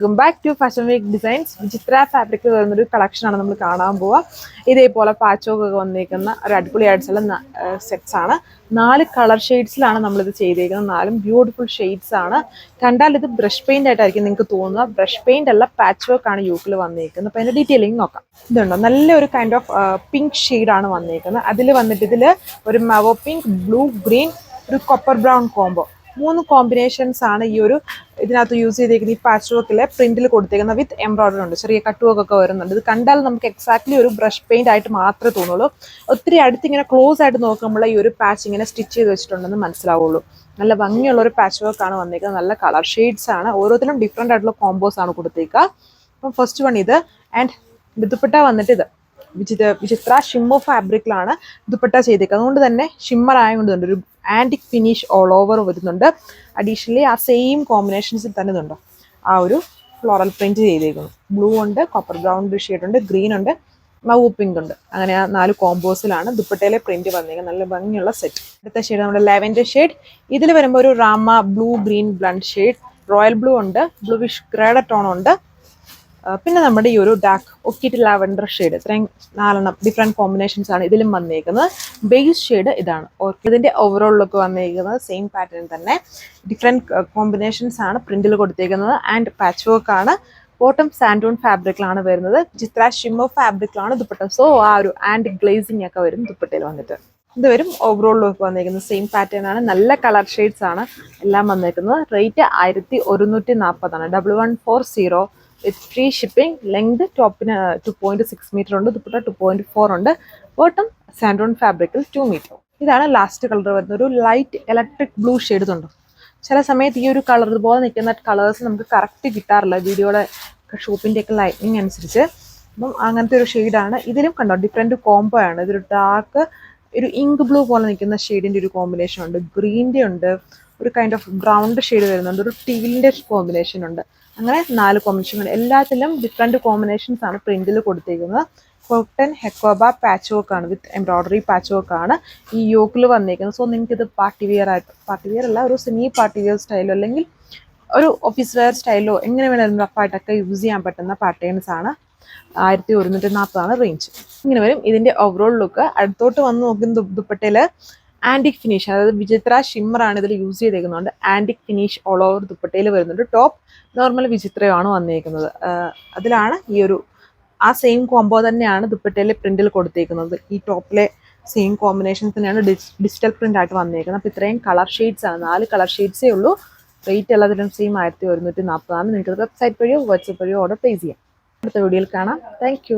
Welcome back to fashion week designs. വിചിത്ര ഫാബ്രിക്കിൽ വരുന്നൊരു കളക്ഷനാണ് നമ്മൾ കാണാൻ പോവുക. ഇതേപോലെ പാച്ചൊക്കെ വന്നിരിക്കുന്ന ഒരു അടിപൊളിയായിട്ടുള്ള സെറ്റ്സ് ആണ്. 4 കളർ ഷെയ്ഡ്സിലാണ് നമ്മളിത് ചെയ്തേക്കുന്നത്. 4 ബ്യൂട്ടിഫുൾ ഷെയ്ഡ്സ് ആണ്. കണ്ടാൽ ഇത് ബ്രഷ് പെയിന്റ് ആയിട്ടായിരിക്കും നിങ്ങൾക്ക് തോന്നുക. ബ്രഷ് പെയിന്റ് അല്ല, പാച്ച് വർക്ക് ആണ് യൂക്കിൽ വന്നിരിക്കുന്നത്. അപ്പോൾ അതിൻ്റെ ഡീറ്റെയിലിംഗ് നോക്കാം. ഇതുണ്ടോ, നല്ലൊരു കൈൻഡ് ഓഫ് പിങ്ക് ഷെയ്ഡാണ് വന്നിരിക്കുന്നത്. അതിൽ വന്നിട്ട് ഇതിൽ ഒരു മാവോ പിങ്ക്, ബ്ലൂ, ഗ്രീൻ, ഒരു കോപ്പർ ബ്രൗൺ കോംബോ, 3 കോമ്പിനേഷൻസ് ആണ് ഈ ഒരു ഇതിനകത്ത് യൂസ് ചെയ്തേക്കുന്നത്. ഈ പാച്ച് വർക്കിലെ പ്രിന്റിൽ കൊടുത്തേക്കുന്ന വിത്ത് എംബ്രോയിഡറി ഉണ്ട്. ചെറിയ കട്ട് വർക്ക് ഒക്കെ വരുന്നുണ്ട്. ഇത് കണ്ടാൽ നമുക്ക് എക്സാക്ട്ലി ഒരു ബ്രഷ് പെയിന്റ് ആയിട്ട് മാത്രമേ തോന്നുള്ളൂ. ഒത്തിരി അടുത്ത് ഇങ്ങനെ ക്ലോസ് ആയിട്ട് നോക്കുമ്പോൾ ഈ ഒരു പാച്ച് ഇങ്ങനെ സ്റ്റിച്ച് ചെയ്ത് വെച്ചിട്ടുണ്ടെന്ന് മനസ്സിലാവുള്ളൂ. നല്ല ഭംഗിയുള്ള ഒരു പാച്ച് വർക്ക് ആണ് വന്നേക്കുന്നത്. നല്ല കളർ ഷെയ്ഡ്സ് ആണ്. ഓരോത്തിലും ഡിഫറെൻ്റ് ആയിട്ടുള്ള കോമ്പോസ് ആണ് കൊടുത്തേക്കുക. അപ്പം ഫസ്റ്റ് വൺ ഇത്. ആൻഡ് ദുപ്പട്ട വന്നിട്ട് ഇത് വിചിത്ര ഷിമ്മർ ഫാബ്രിക്കിലാണ് ദുപ്പട്ട ചെയ്തേക്കുക. അതുകൊണ്ട് തന്നെ ഷിമ്മർ ആയതുകൊണ്ട് ഒരു ആൻറ്റിക് ഫിനിഷ് ഓൾ ഓവർ വരുന്നുണ്ട്. അഡീഷണലി ആ സെയിം കോമ്പിനേഷൻസിൽ തന്നെ ഇതുണ്ടോ ആ ഒരു ഫ്ലോറൽ പ്രിന്റ് ചെയ്തേക്കുന്നു. ബ്ലൂ ഉണ്ട്, കോപ്പർ ബ്രൗൺ ഷെയ്ഡ് ഉണ്ട്, ഗ്രീൻ ഉണ്ട്, മവു പിങ്ക് ഉണ്ട്. അങ്ങനെ ആ 4 കോമ്പോസിലാണ് ദുപ്പട്ടയിലെ പ്രിന്റ് വന്നേക്കുന്നത്. നല്ല ഭംഗിയുള്ള സെറ്റ്. അടുത്ത ഷെയ്ഡ് നമ്മുടെ ലാവൻഡർ ഷെയ്ഡ്. ഇതിൽ വരുമ്പോൾ ഒരു Rama blue green blend shade, royal blue ഉണ്ട്, ബ്ലൂവിഷ് ഗ്രേഡ് ടോൺ ഉണ്ട്. പിന്നെ നമ്മുടെ ഈ ഒരു ഡാർക്ക് ഒക്കിറ്റ് ലാവൻഡർ ഷെയ്ഡ്. ഇത്രയും 4 ഡിഫറെൻറ്റ് കോമ്പിനേഷൻസ് ആണ് ഇതിലും വന്നേക്കുന്നത്. ബേസ് ഷെയ്ഡ് ഇതാണ്. ഇതിൻ്റെ ഓവറോൾ ലുക്ക് വന്നേക്കുന്നത് സെയിം പാറ്റേൺ തന്നെ. ഡിഫറെൻറ്റ് കോമ്പിനേഷൻസ് ആണ് പ്രിന്റിൽ കൊടുത്തേക്കുന്നത്. ആൻഡ് പാച്ച് വർക്ക് ആണ്. ബോട്ടം സാൻഡൂൺ ഫാബ്രിക്കിലാണ് വരുന്നത്. ചിത്ര ഷിമ്മർ ഫാബ്രിക്കിലാണ് ദുപ്പട്ട. സോ ആ ഒരു ആൻഡ് ഗ്ലേസിംഗ് ഒക്കെ വരും ദുപ്പട്ടയിൽ വന്നിട്ട്. ഇത് വരും ഓവറോൾ ലുക്ക് വന്നേക്കുന്നത്. സെയിം പാറ്റേൺ ആണ്. നല്ല കളർ ഷെയ്ഡ്സ് ആണ് എല്ലാം വന്നേക്കുന്നത്. റേറ്റ് 1140 ആണ്. 1140 വിത്ത് ഫ്രീ ഷിപ്പിംഗ്. ലെങ്ത് ടോപ്പിന് 2.6 മീറ്റർ ഉണ്ട്, ദുപ്പട്ട 2.4 ഉണ്ട്. ബോട്ടം സാൻഡോൺ ഫാബ്രിക്കിൽ 2 മീറ്റർ. ഇതാണ് ലാസ്റ്റ് കളർ വരുന്നത്. ഒരു ലൈറ്റ് ഇലക്ട്രിക് ബ്ലൂ ഷെയ്ഡ് ഉണ്ട്. ചില സമയത്ത് ഈ ഒരു കളർ ഇതുപോലെ നിൽക്കുന്ന കളേഴ്സ് നമുക്ക് കറക്റ്റ് കിട്ടാറില്ല വീഡിയോയുടെ ഷോപ്പിൻ്റെ ഒക്കെ ലൈറ്റിങ് അനുസരിച്ച്. അപ്പം അങ്ങനത്തെ ഒരു ഷെയ്ഡാണ്. ഇതിലും കണ്ടോ ഡിഫറെൻറ്റ് കോംബോ ആണ്. ഇതൊരു ഡാർക്ക് ഒരു ഇങ്ക് ബ്ലൂ പോലെ നിൽക്കുന്ന ഷെയ്ഡിൻ്റെ ഒരു കോമ്പിനേഷൻ ഉണ്ട്, ഗ്രീൻ്റെ ഉണ്ട്, ഒരു കൈൻഡ് ഓഫ് ബ്രൗൺ ഷെയ്ഡ് വരുന്നുണ്ട്, ഒരു ടീലിൻ്റെ കോമ്പിനേഷൻ ഉണ്ട്. അങ്ങനെ 4 കോമ്പിനേഷൻ. എല്ലാത്തിലും ഡിഫറെൻറ്റ് കോമ്പിനേഷൻസ് ആണ് പ്രിന്റിൽ കൊടുത്തേക്കുന്നത്. കോട്ടൺ ഹെക്കോബ പാച്ച് വർക്ക് ആണ് വിത്ത് എംബ്രോയിഡറി പാച്ച് വർക്ക് ആണ് ഈ യോക്കിൽ വന്നേക്കുന്നത്. സോ നിങ്ങൾക്ക് ഇത് പാർട്ടി വെയർ അല്ല, ഒരു സെമി പാർട്ടി വെയർ സ്റ്റൈലോ അല്ലെങ്കിൽ ഒരു ഓഫീസ് വെയർ സ്റ്റൈലോ എങ്ങനെ വേണമെങ്കിലും റഫായിട്ടൊക്കെ യൂസ് ചെയ്യാൻ പറ്റുന്ന പാറ്റേൺസ് ആണ്. 1140 ആണ് റേഞ്ച്. ഇങ്ങനെ വരും ഇതിൻ്റെ ഓവറോൾ ലുക്ക്. അടുത്തോട്ട് വന്ന് നോക്കുന്ന ദുപ്പട്ടയിൽ ആൻറ്റിക് ഫിനിഷ്, അതായത് വിചിത്ര ഷിമ്മർ ആണ് ഇതിൽ യൂസ് ചെയ്തേക്കുന്നുണ്ട്. ആൻറ്റിക് ഫിനിഷ് ഓൾ ഓവർ ദുപ്പട്ടയിൽ വരുന്നുണ്ട്. ടോപ്പ് നോർമൽ വിചിത്രയാണ് വന്നേക്കുന്നത്. അതിലാണ് ഈ ഒരു ആ സെയിം കോംബോ തന്നെയാണ് ദുപ്പട്ടയിലെ പ്രിന്റിൽ കൊടുത്തേക്കുന്നത്. ഈ ടോപ്പിലെ സെയിം കോമ്പിനേഷൻ തന്നെയാണ് ഡിജിറ്റൽ പ്രിന്റ് ആയിട്ട് വന്നേക്കുന്നത്. അപ്പോൾ ഇത്രയും കളർ ഷെയ്ഡ്സ് ആണ്. 4 കളർ ഷെയ്ഡ്സേ ഉള്ളൂ. റേറ്റ് എല്ലാത്തിലും സെയിം 1140 ആണ്. നിങ്ങൾക്ക് വെബ്സൈറ്റ് വഴിയോ വാട്സപ്പ് വഴിയോ ഓർഡർ പ്ലേസ് ചെയ്യാം. അടുത്ത വീഡിയോയിൽ കാണാം. താങ്ക്